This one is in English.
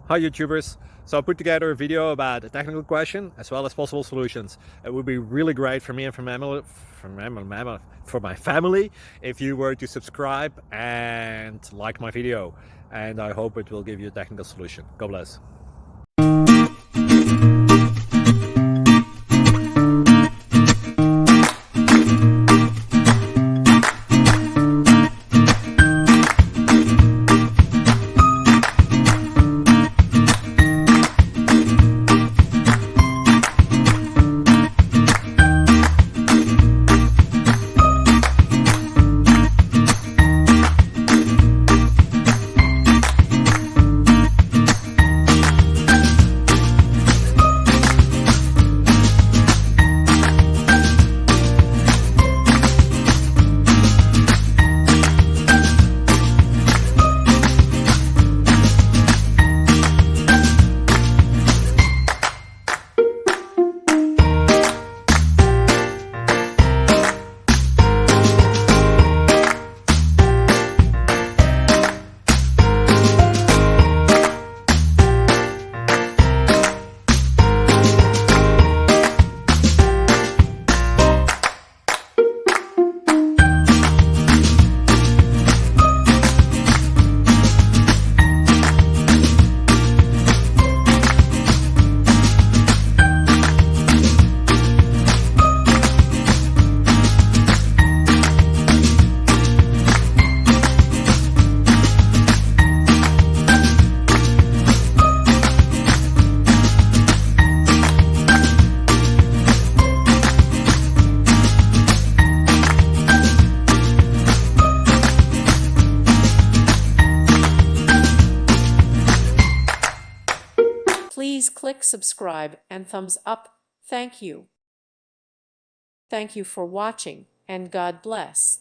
Hi YouTubers! So I put together a video about a technical question as well as possible solutions. It would be really great for me and for my family if you were to subscribe and like my video, and I hope it will give you a technical solution. God bless. Please click subscribe and thumbs up. Thank you. Thank you for watching, and God bless.